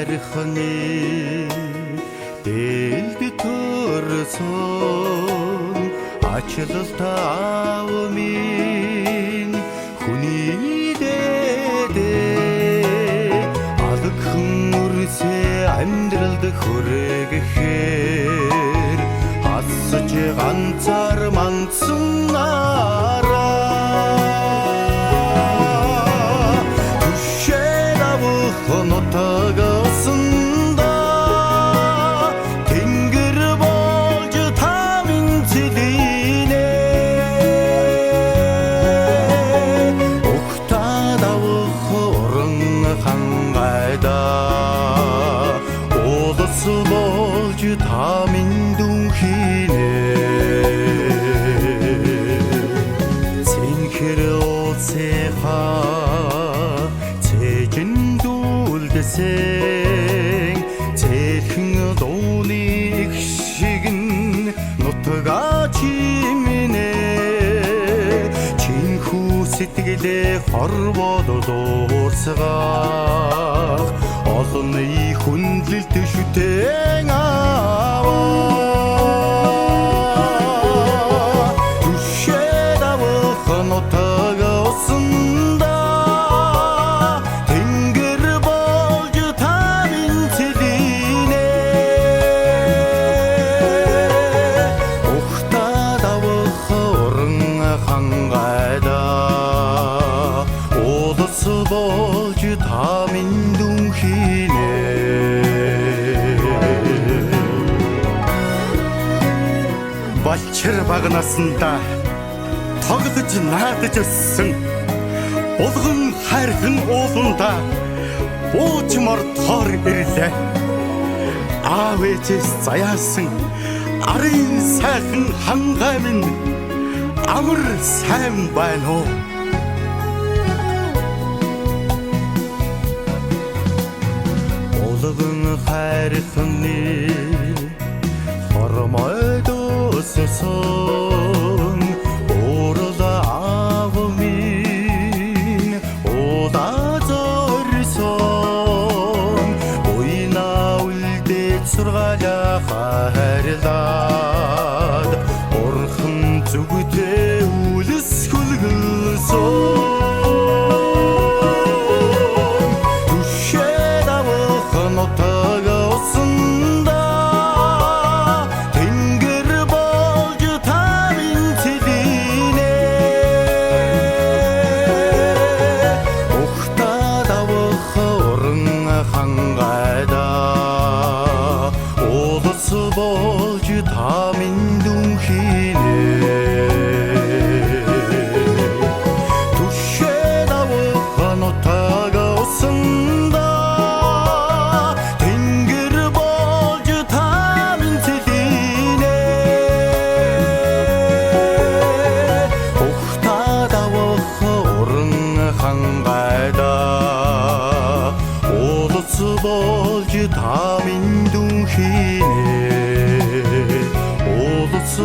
хайрхны дэлд төрсөн ачлалтаа минь хүний дээдээ алгхан үрсээ амьдралд хүргэхээр хасж ганцаар мандсан та минь дүнхийнэ цэнхэр улсынхаа цэжин дүүлдэсэн цэхэн дууны их шигэн нутгаа чимнэ чинхүү сэтгэлээ хорвол дуурсгаах олонны хүндлэлт шүтэн болж та минь дүнхийнэ балчир багнасанда тоглож наадаж өссөн булган хайрхан ууланда уучмар тор ирлээ аав ээжээс заяасан арын сайхан хангай минь амар сайн байна уу улган хайрхны хормойд өссөн урла аав минь удаа зорьсон уйна үлдээд сургаалаа хайрлаад урхан зүгтээ үлс хүлгэлсэн болж та минь дүнхийнэ түшээд авах нутага усанда тэнгэр болж та минь цэлийнэ ухтаад авах уран хангайда улс болж та минь дүнхийнэ улс